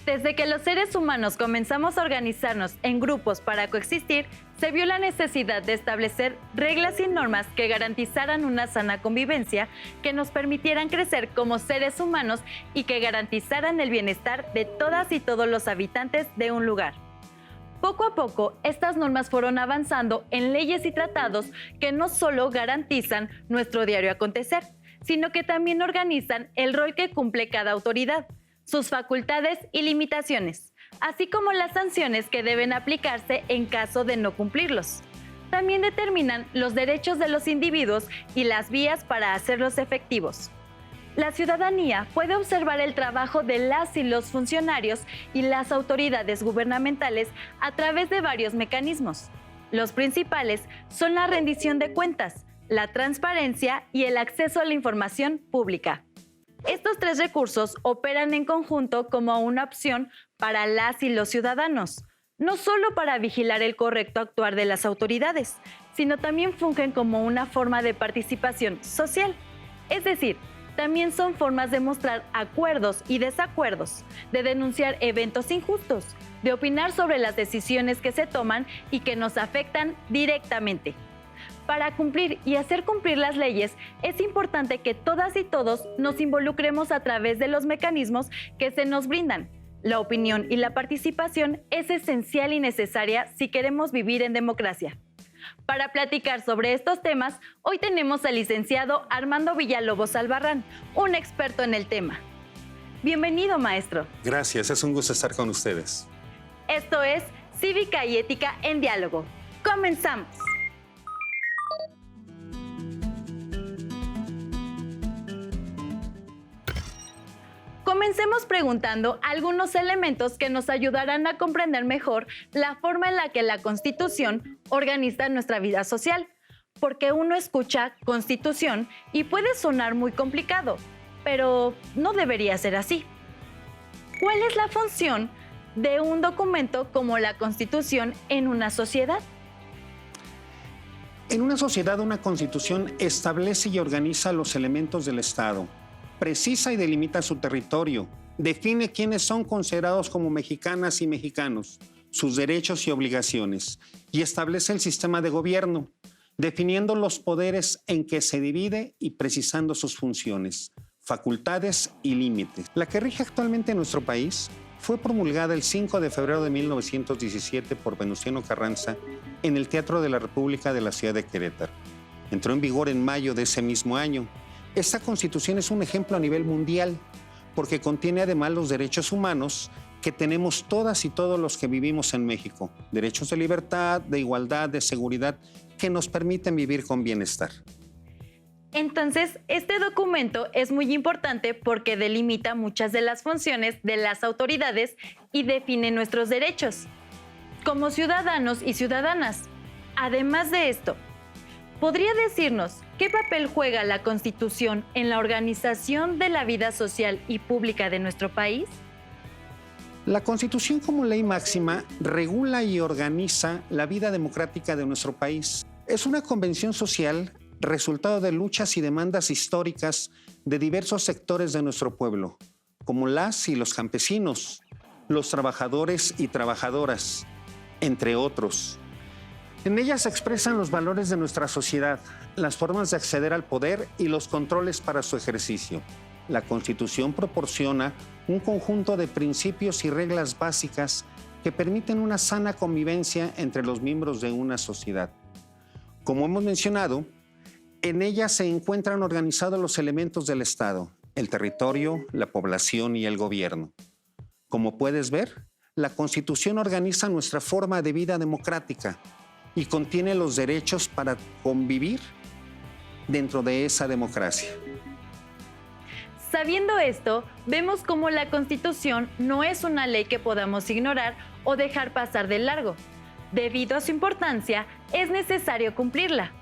Desde que los seres humanos comenzamos a organizarnos en grupos para coexistir, se vio la necesidad de establecer reglas y normas que garantizaran una sana convivencia, que nos permitieran crecer como seres humanos y que garantizaran el bienestar de todas y todos los habitantes de un lugar. Poco a poco, estas normas fueron avanzando en leyes y tratados que no solo garantizan nuestro diario acontecer, sino que también organizan el rol que cumple cada autoridad, sus facultades y limitaciones, así como las sanciones que deben aplicarse en caso de no cumplirlos. También determinan los derechos de los individuos y las vías para hacerlos efectivos. La ciudadanía puede observar el trabajo de las y los funcionarios y las autoridades gubernamentales a través de varios mecanismos. Los principales son la rendición de cuentas, la transparencia y el acceso a la información pública. Estos tres recursos operan en conjunto como una opción para las y los ciudadanos, no solo para vigilar el correcto actuar de las autoridades, sino también fungen como una forma de participación social. Es decir, también son formas de mostrar acuerdos y desacuerdos, de denunciar eventos injustos, de opinar sobre las decisiones que se toman y que nos afectan directamente. Para cumplir y hacer cumplir las leyes, es importante que todas y todos nos involucremos a través de los mecanismos que se nos brindan. La opinión y la participación es esencial y necesaria si queremos vivir en democracia. Para platicar sobre estos temas, hoy tenemos al licenciado Armando Villalobos Albarrán, un experto en el tema. Bienvenido, maestro. Gracias, es un gusto estar con ustedes. Esto es Cívica y Ética en Diálogo. ¡Comenzamos! Comencemos preguntando algunos elementos que nos ayudarán a comprender mejor la forma en la que la Constitución organiza nuestra vida social, porque uno escucha Constitución y puede sonar muy complicado, pero no debería ser así. ¿Cuál es la función de un documento como la Constitución en una sociedad? En una sociedad, una Constitución establece y organiza los elementos del Estado, precisa y delimita su territorio, define quiénes son considerados como mexicanas y mexicanos, sus derechos y obligaciones, y establece el sistema de gobierno, definiendo los poderes en que se divide y precisando sus funciones, facultades y límites. La que rige actualmente en nuestro país fue promulgada el 5 de febrero de 1917 por Venustiano Carranza en el Teatro de la República de la ciudad de Querétaro. Entró en vigor en mayo de ese mismo año. Esta Constitución es un ejemplo a nivel mundial porque contiene además los derechos humanos que tenemos todas y todos los que vivimos en México. Derechos de libertad, de igualdad, de seguridad, que nos permiten vivir con bienestar. Entonces, este documento es muy importante porque delimita muchas de las funciones de las autoridades y define nuestros derechos como ciudadanos y ciudadanas. Además de esto, ¿podría decirnos qué papel juega la Constitución en la organización de la vida social y pública de nuestro país? La Constitución como ley máxima regula y organiza la vida democrática de nuestro país. Es una convención social resultado de luchas y demandas históricas de diversos sectores de nuestro pueblo, como las y los campesinos, los trabajadores y trabajadoras, entre otros. En ella se expresan los valores de nuestra sociedad, las formas de acceder al poder y los controles para su ejercicio. La Constitución proporciona un conjunto de principios y reglas básicas que permiten una sana convivencia entre los miembros de una sociedad. Como hemos mencionado, en ella se encuentran organizados los elementos del Estado, el territorio, la población y el gobierno. Como puedes ver, la Constitución organiza nuestra forma de vida democrática y contiene los derechos para convivir dentro de esa democracia. Sabiendo esto, vemos cómo la Constitución no es una ley que podamos ignorar o dejar pasar de largo. Debido a su importancia, es necesario cumplirla.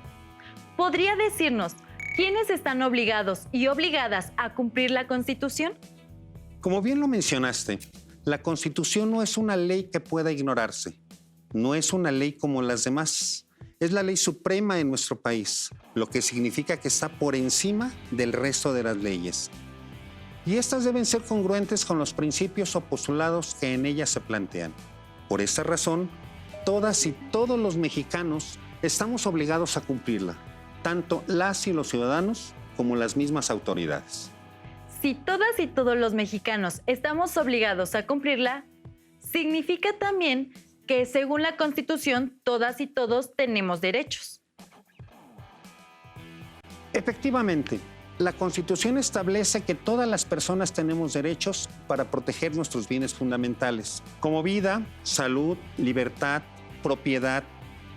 ¿Podría decirnos quiénes están obligados y obligadas a cumplir la Constitución? Como bien lo mencionaste, la Constitución no es una ley que pueda ignorarse. No es una ley como las demás. Es la ley suprema en nuestro país, lo que significa que está por encima del resto de las leyes. y estas deben ser congruentes con los principios o postulados que en ellas se plantean. Por esta razón, todas y todos los mexicanos estamos obligados a cumplirla, tanto las y los ciudadanos como las mismas autoridades. Si todas y todos los mexicanos estamos obligados a cumplirla, significa también que según la Constitución, todas y todos tenemos derechos. Efectivamente, la Constitución establece que todas las personas tenemos derechos para proteger nuestros bienes fundamentales, como vida, salud, libertad, propiedad,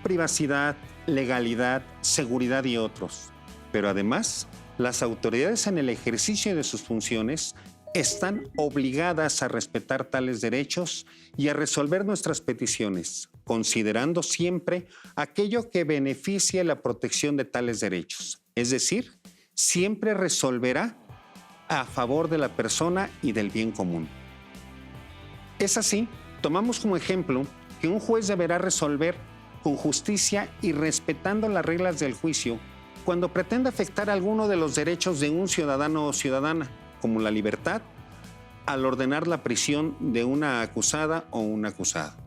privacidad, legalidad, seguridad y otros. Pero además, las autoridades en el ejercicio de sus funciones están obligadas a respetar tales derechos y a resolver nuestras peticiones, considerando siempre aquello que beneficie la protección de tales derechos. Es decir, siempre resolverá a favor de la persona y del bien común. Es así, tomamos como ejemplo que un juez deberá resolver con justicia y respetando las reglas del juicio cuando pretenda afectar alguno de los derechos de un ciudadano o ciudadana, como la libertad, al ordenar la prisión de una acusada o un acusado.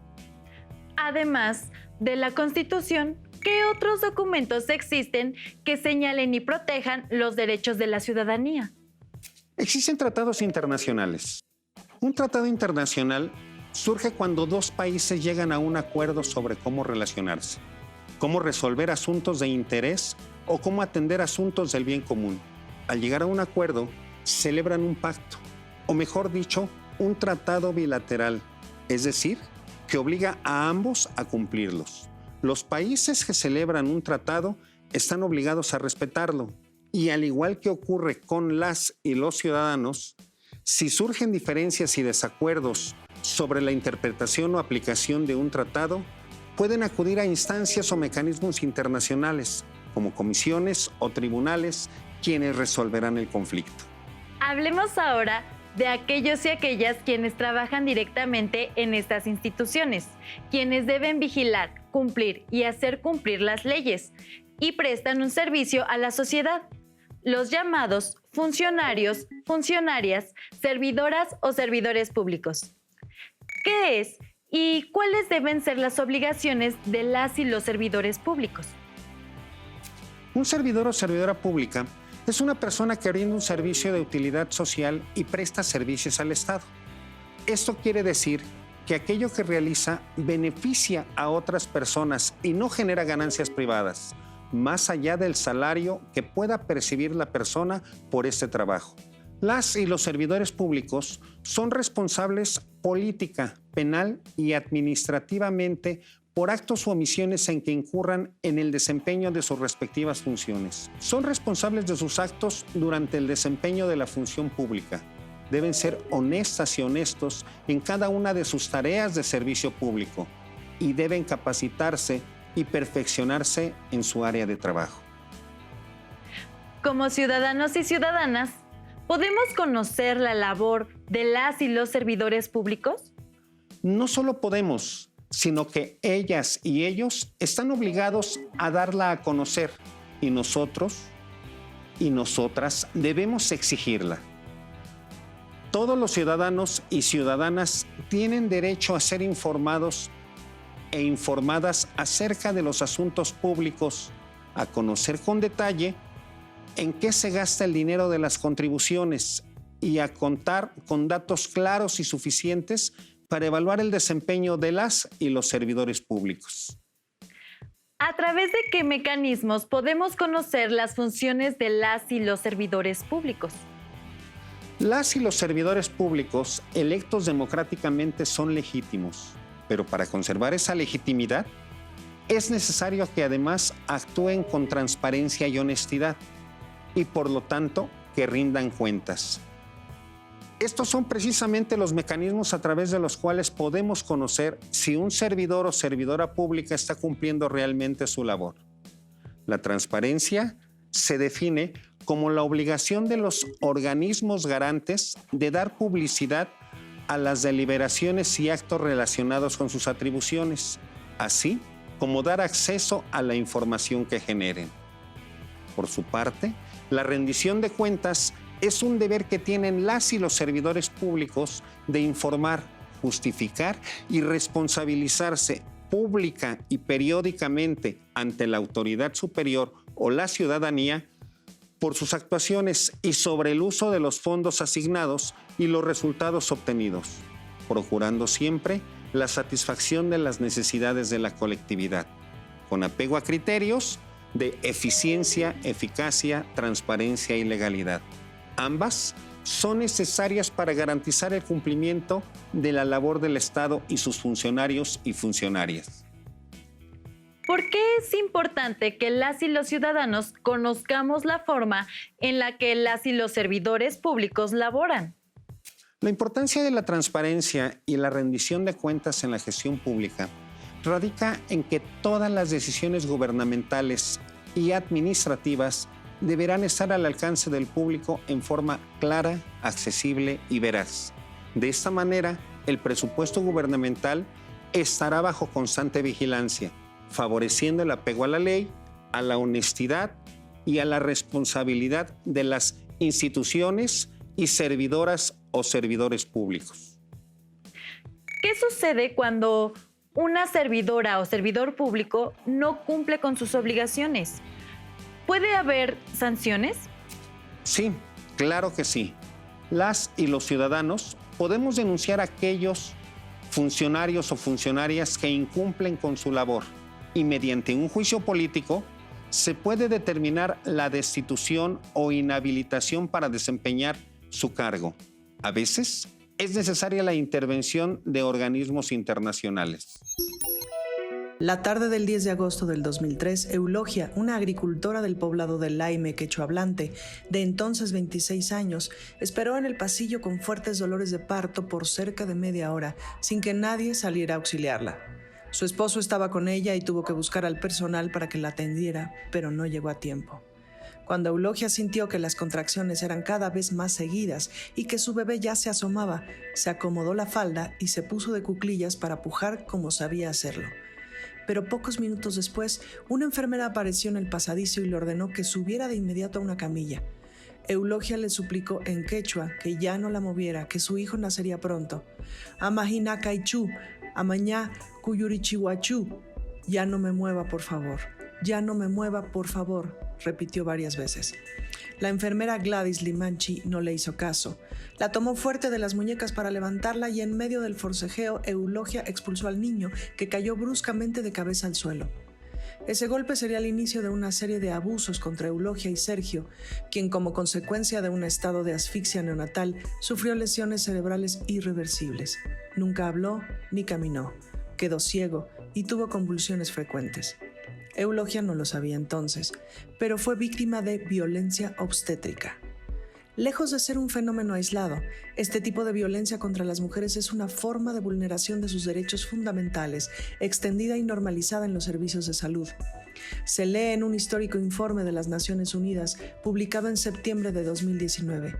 Además de la Constitución, ¿qué otros documentos existen que señalen y protejan los derechos de la ciudadanía? Existen tratados internacionales. Un tratado internacional surge cuando dos países llegan a un acuerdo sobre cómo relacionarse, cómo resolver asuntos de interés o cómo atender asuntos del bien común. Al llegar a un acuerdo, celebran un pacto, o mejor dicho, un tratado bilateral, es decir, que obliga a ambos a cumplirlos. Los países que celebran un tratado están obligados a respetarlo, y al igual que ocurre con las y los ciudadanos, si surgen diferencias y desacuerdos sobre la interpretación o aplicación de un tratado, pueden acudir a instancias o mecanismos internacionales, como comisiones o tribunales, quienes resolverán el conflicto. Hablemos ahora de aquellos y aquellas quienes trabajan directamente en estas instituciones, quienes deben vigilar, cumplir y hacer cumplir las leyes y prestan un servicio a la sociedad. Los llamados funcionarios, funcionarias, servidoras o servidores públicos. ¿Qué es y cuáles deben ser las obligaciones de las y los servidores públicos? Un servidor o servidora pública es una persona que brinda un servicio de utilidad social y presta servicios al Estado. Esto quiere decir que aquello que realiza beneficia a otras personas y no genera ganancias privadas, más allá del salario que pueda percibir la persona por este trabajo. Las y los servidores públicos son responsables política, penal y administrativamente por actos o omisiones en que incurran en el desempeño de sus respectivas funciones. Son responsables de sus actos durante el desempeño de la función pública. Deben ser honestas y honestos en cada una de sus tareas de servicio público y deben capacitarse y perfeccionarse en su área de trabajo. Como ciudadanos y ciudadanas, ¿podemos conocer la labor de las y los servidores públicos? No solo podemos, sino que ellas y ellos están obligados a darla a conocer y nosotros y nosotras debemos exigirla. Todos los ciudadanos y ciudadanas tienen derecho a ser informados e informadas acerca de los asuntos públicos, a conocer con detalle en qué se gasta el dinero de las contribuciones y a contar con datos claros y suficientes para evaluar el desempeño de las y los servidores públicos. ¿A través de qué mecanismos podemos conocer las funciones de las y los servidores públicos? Las y los servidores públicos electos democráticamente son legítimos, pero para conservar esa legitimidad es necesario que además actúen con transparencia y honestidad y por lo tanto que rindan cuentas. Estos son precisamente los mecanismos a través de los cuales podemos conocer si un servidor o servidora pública está cumpliendo realmente su labor. La transparencia se define como la obligación de los organismos garantes de dar publicidad a las deliberaciones y actos relacionados con sus atribuciones, así como dar acceso a la información que generen. Por su parte, la rendición de cuentas Es un deber que tienen las y los servidores públicos de informar, justificar y responsabilizarse pública y periódicamente ante la autoridad superior o la ciudadanía por sus actuaciones y sobre el uso de los fondos asignados y los resultados obtenidos, procurando siempre la satisfacción de las necesidades de la colectividad, con apego a criterios de eficiencia, eficacia, transparencia y legalidad. Ambas son necesarias para garantizar el cumplimiento de la labor del Estado y sus funcionarios y funcionarias. ¿Por qué es importante que las y los ciudadanos conozcamos la forma en la que las y los servidores públicos laboran? La importancia de la transparencia y la rendición de cuentas en la gestión pública radica en que todas las decisiones gubernamentales y administrativas deberán estar al alcance del público en forma clara, accesible y veraz. De esta manera, el presupuesto gubernamental estará bajo constante vigilancia, favoreciendo el apego a la ley, a la honestidad y a la responsabilidad de las instituciones y servidoras o servidores públicos. ¿Qué sucede cuando una servidora o servidor público no cumple con sus obligaciones? ¿Puede haber sanciones? Sí, claro que sí. Las y los ciudadanos podemos denunciar a aquellos funcionarios o funcionarias que incumplen con su labor y mediante un juicio político se puede determinar la destitución o inhabilitación para desempeñar su cargo. A veces es necesaria la intervención de organismos internacionales. La tarde del 10 de agosto del 2003, Eulogia, una agricultora del poblado de Laime quechohablante, de entonces 26 años, esperó en el pasillo con fuertes dolores de parto por cerca de media hora, sin que nadie saliera a auxiliarla. Su esposo estaba con ella y tuvo que buscar al personal para que la atendiera, pero no llegó a tiempo. Cuando Eulogia sintió que las contracciones eran cada vez más seguidas y que su bebé ya se asomaba, se acomodó la falda y se puso de cuclillas para pujar como sabía hacerlo. Pero pocos minutos después, una enfermera apareció en el pasadizo y le ordenó que subiera de inmediato a una camilla. Eulogia le suplicó en quechua que ya no la moviera, que su hijo nacería pronto. Amajina Kaichu, amañá Kuyurichihuachú, ya no me mueva, por favor. Ya no me mueva, por favor, repitió varias veces. La enfermera Gladys Limanchi no le hizo caso. La tomó fuerte de las muñecas para levantarla y en medio del forcejeo, Eulogia expulsó al niño, que cayó bruscamente de cabeza al suelo. Ese golpe sería el inicio de una serie de abusos contra Eulogia y Sergio, quien como consecuencia de un estado de asfixia neonatal sufrió lesiones cerebrales irreversibles. Nunca habló ni caminó, quedó ciego y tuvo convulsiones frecuentes. Eulogia no lo sabía entonces, pero fue víctima de violencia obstétrica. Lejos de ser un fenómeno aislado, este tipo de violencia contra las mujeres es una forma de vulneración de sus derechos fundamentales, extendida y normalizada en los servicios de salud. Se lee en un histórico informe de las Naciones Unidas, publicado en septiembre de 2019.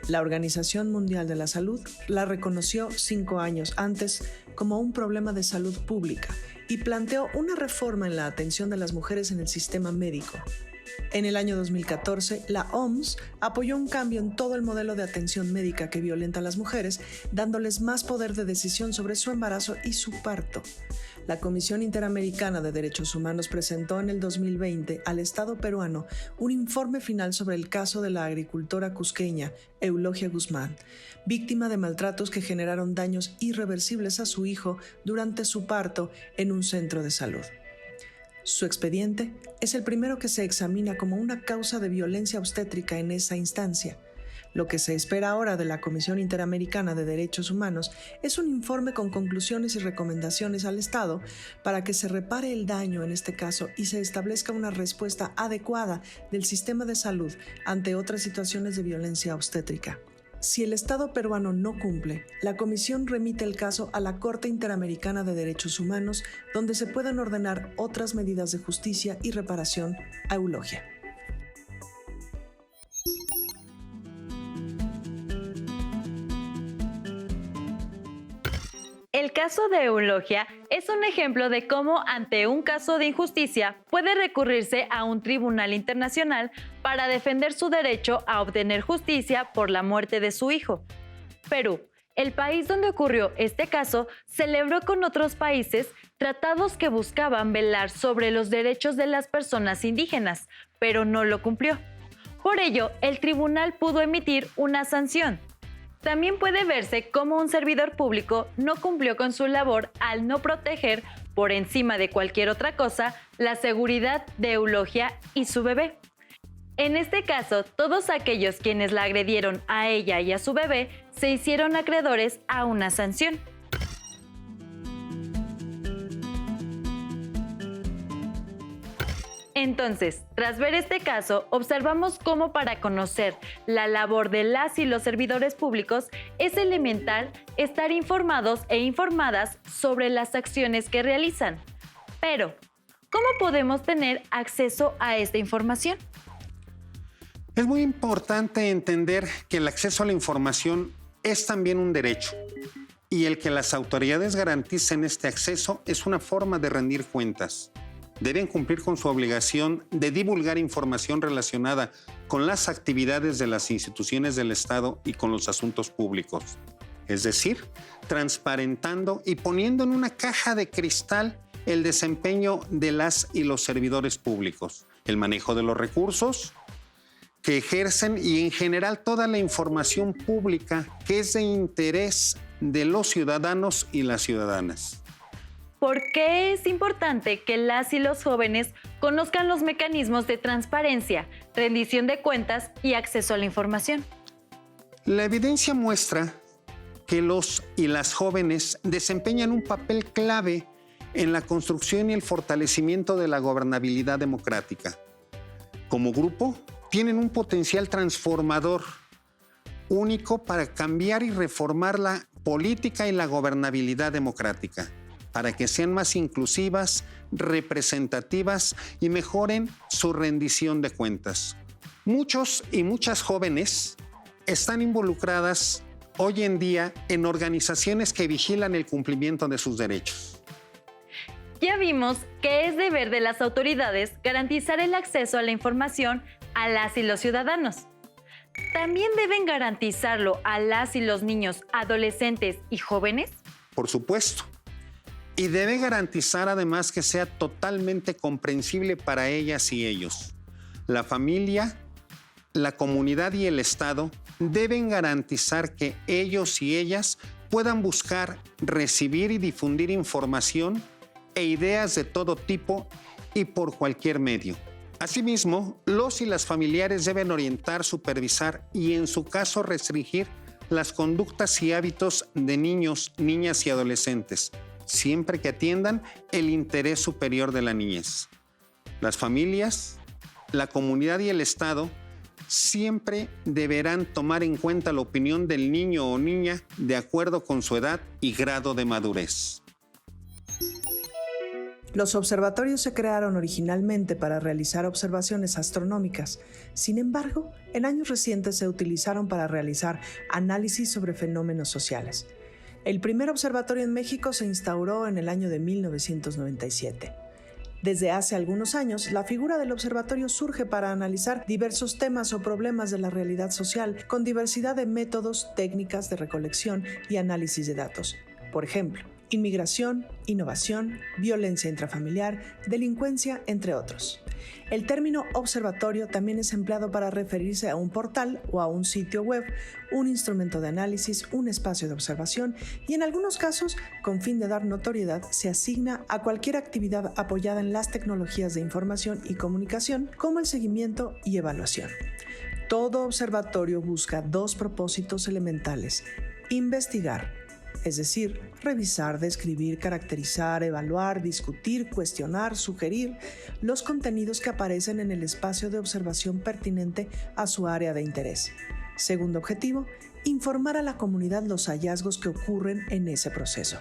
La Organización Mundial de la Salud la reconoció 5 años antes como un problema de salud pública y planteó una reforma en la atención de las mujeres en el sistema médico. En el año 2014, la OMS apoyó un cambio en todo el modelo de atención médica que violenta a las mujeres, dándoles más poder de decisión sobre su embarazo y su parto. La Comisión Interamericana de Derechos Humanos presentó en el 2020 al Estado peruano un informe final sobre el caso de la agricultora cusqueña Eulogia Guzmán, víctima de maltratos que generaron daños irreversibles a su hijo durante su parto en un centro de salud. Su expediente es el primero que se examina como una causa de violencia obstétrica en esa instancia. Lo que se espera ahora de la Comisión Interamericana de Derechos Humanos es un informe con conclusiones y recomendaciones al Estado para que se repare el daño en este caso y se establezca una respuesta adecuada del sistema de salud ante otras situaciones de violencia obstétrica. Si el Estado peruano no cumple, la Comisión remite el caso a la Corte Interamericana de Derechos Humanos, donde se puedan ordenar otras medidas de justicia y reparación a Eulogia. El caso de Eulogia es un ejemplo de cómo ante un caso de injusticia puede recurrirse a un tribunal internacional para defender su derecho a obtener justicia por la muerte de su hijo. Perú, el país donde ocurrió este caso, celebró con otros países tratados que buscaban velar sobre los derechos de las personas indígenas, pero no lo cumplió. Por ello, el tribunal pudo emitir una sanción. También puede verse cómo un servidor público no cumplió con su labor al no proteger, por encima de cualquier otra cosa, la seguridad de Eulogia y su bebé. En este caso, todos aquellos quienes la agredieron a ella y a su bebé se hicieron acreedores a una sanción. Entonces, tras ver este caso, observamos cómo para conocer la labor de las y los servidores públicos es elemental estar informados e informadas sobre las acciones que realizan. Pero, ¿cómo podemos tener acceso a esta información? Es muy importante entender que el acceso a la información es también un derecho y el que las autoridades garanticen este acceso es una forma de rendir cuentas. Deben cumplir con su obligación de divulgar información relacionada con las actividades de las instituciones del Estado y con los asuntos públicos. Es decir, transparentando y poniendo en una caja de cristal el desempeño de las y los servidores públicos, el manejo de los recursos que ejercen y en general toda la información pública que es de interés de los ciudadanos y las ciudadanas. ¿Por qué es importante que las y los jóvenes conozcan los mecanismos de transparencia, rendición de cuentas y acceso a la información? La evidencia muestra que los y las jóvenes desempeñan un papel clave en la construcción y el fortalecimiento de la gobernabilidad democrática. Como grupo, tienen un potencial transformador único para cambiar y reformar la política y la gobernabilidad democrática, para que sean más inclusivas, representativas y mejoren su rendición de cuentas. Muchos y muchas jóvenes están involucradas hoy en día en organizaciones que vigilan el cumplimiento de sus derechos. Ya vimos que es deber de las autoridades garantizar el acceso a la información a las y los ciudadanos. ¿También deben garantizarlo a las y los niños, adolescentes y jóvenes? Por supuesto. Y debe garantizar además que sea totalmente comprensible para ellas y ellos. La familia, la comunidad y el Estado deben garantizar que ellos y ellas puedan buscar, recibir y difundir información e ideas de todo tipo y por cualquier medio. Asimismo, los y las familiares deben orientar, supervisar y en su caso restringir las conductas y hábitos de niños, niñas y adolescentes, siempre que atiendan el interés superior de la niñez. Las familias, la comunidad y el Estado siempre deberán tomar en cuenta la opinión del niño o niña de acuerdo con su edad y grado de madurez. Los observatorios se crearon originalmente para realizar observaciones astronómicas. Sin embargo, en años recientes se utilizaron para realizar análisis sobre fenómenos sociales. El primer observatorio en México se instauró en el año de 1997. Desde hace algunos años, la figura del observatorio surge para analizar diversos temas o problemas de la realidad social con diversidad de métodos, técnicas de recolección y análisis de datos. Por ejemplo, inmigración, innovación, violencia intrafamiliar, delincuencia, entre otros. El término observatorio también es empleado para referirse a un portal o a un sitio web, un instrumento de análisis, un espacio de observación y en algunos casos, con fin de dar notoriedad, se asigna a cualquier actividad apoyada en las tecnologías de información y comunicación, como el seguimiento y evaluación. Todo observatorio busca dos propósitos elementales: investigar, es decir, revisar, describir, caracterizar, evaluar, discutir, cuestionar, sugerir los contenidos que aparecen en el espacio de observación pertinente a su área de interés. Segundo objetivo, informar a la comunidad los hallazgos que ocurren en ese proceso.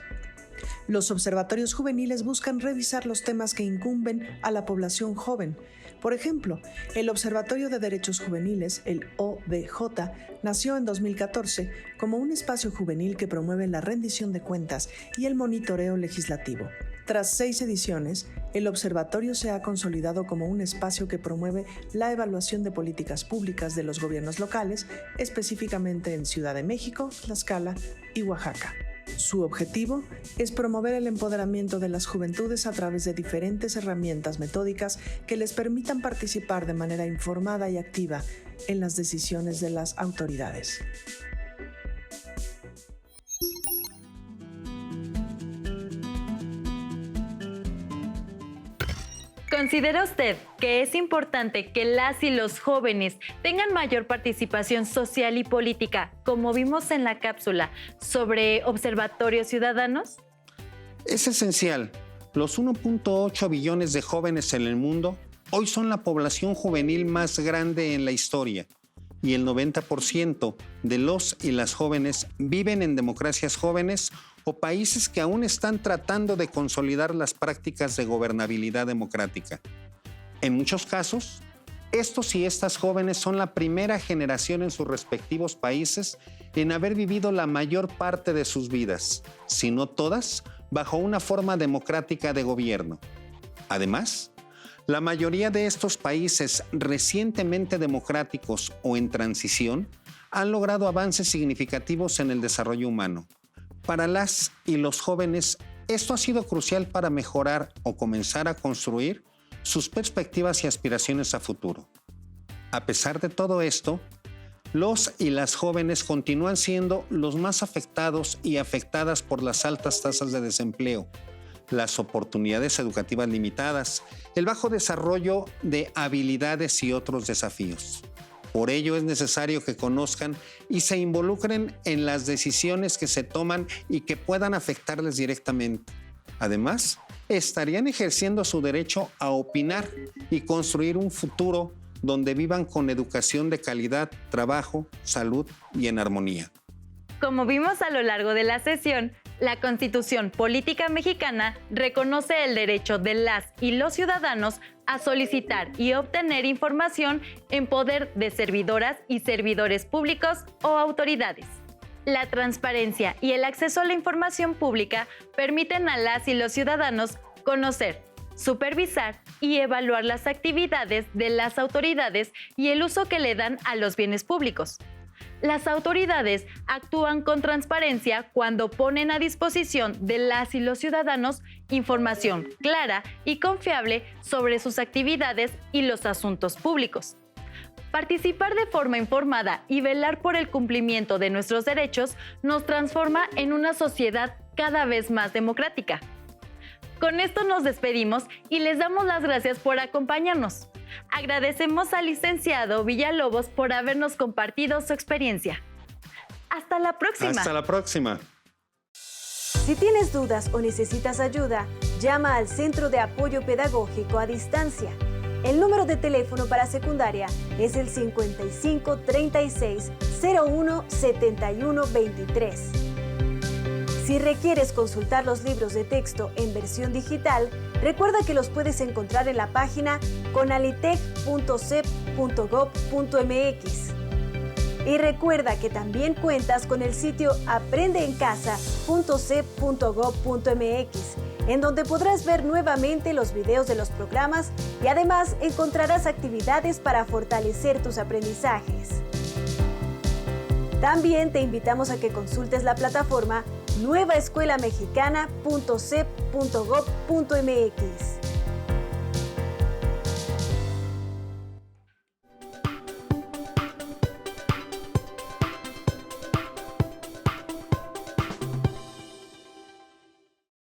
Los observatorios juveniles buscan revisar los temas que incumben a la población joven. Por ejemplo, el Observatorio de Derechos Juveniles, el ODJ, nació en 2014 como un espacio juvenil que promueve la rendición de cuentas y el monitoreo legislativo. Tras 6 ediciones, el observatorio se ha consolidado como un espacio que promueve la evaluación de políticas públicas de los gobiernos locales, específicamente en Ciudad de México, Tlaxcala y Oaxaca. Su objetivo es promover el empoderamiento de las juventudes a través de diferentes herramientas metódicas que les permitan participar de manera informada y activa en las decisiones de las autoridades. ¿Considera usted que es importante que las y los jóvenes tengan mayor participación social y política, como vimos en la cápsula sobre observatorios ciudadanos? Es esencial. Los 1.8 billones de jóvenes en el mundo hoy son la población juvenil más grande en la historia y el 90% de los y las jóvenes viven en democracias jóvenes o países que aún están tratando de consolidar las prácticas de gobernabilidad democrática. En muchos casos, estos y estas jóvenes son la primera generación en sus respectivos países en haber vivido la mayor parte de sus vidas, si no todas, bajo una forma democrática de gobierno. Además, la mayoría de estos países recientemente democráticos o en transición han logrado avances significativos en el desarrollo humano. Para las y los jóvenes, esto ha sido crucial para mejorar o comenzar a construir sus perspectivas y aspiraciones a futuro. A pesar de todo esto, los y las jóvenes continúan siendo los más afectados y afectadas por las altas tasas de desempleo, las oportunidades educativas limitadas, el bajo desarrollo de habilidades y otros desafíos. Por ello es necesario que conozcan y se involucren en las decisiones que se toman y que puedan afectarles directamente. Además, estarían ejerciendo su derecho a opinar y construir un futuro donde vivan con educación de calidad, trabajo, salud y en armonía. Como vimos a lo largo de la sesión, la Constitución Política Mexicana reconoce el derecho de las y los ciudadanos a solicitar y obtener información en poder de servidoras y servidores públicos o autoridades. La transparencia y el acceso a la información pública permiten a las y los ciudadanos conocer, supervisar y evaluar las actividades de las autoridades y el uso que le dan a los bienes públicos. Las autoridades actúan con transparencia cuando ponen a disposición de las y los ciudadanos información clara y confiable sobre sus actividades y los asuntos públicos. Participar de forma informada y velar por el cumplimiento de nuestros derechos nos transforma en una sociedad cada vez más democrática. Con esto nos despedimos y les damos las gracias por acompañarnos. Agradecemos al licenciado Villalobos por habernos compartido su experiencia. ¡Hasta la próxima! Hasta la próxima. Si tienes dudas o necesitas ayuda, llama al Centro de Apoyo Pedagógico a Distancia. El número de teléfono para secundaria es el 55 36 01 71 23. Si requieres consultar los libros de texto en versión digital, recuerda que los puedes encontrar en la página conalitec.cep.gov.mx. Y recuerda que también cuentas con el sitio aprendeencasa.cep.gov.mx, en donde podrás ver nuevamente los videos de los programas y además encontrarás actividades para fortalecer tus aprendizajes. También te invitamos a que consultes la plataforma nuevaescuelamexicana.cep.gov.mx.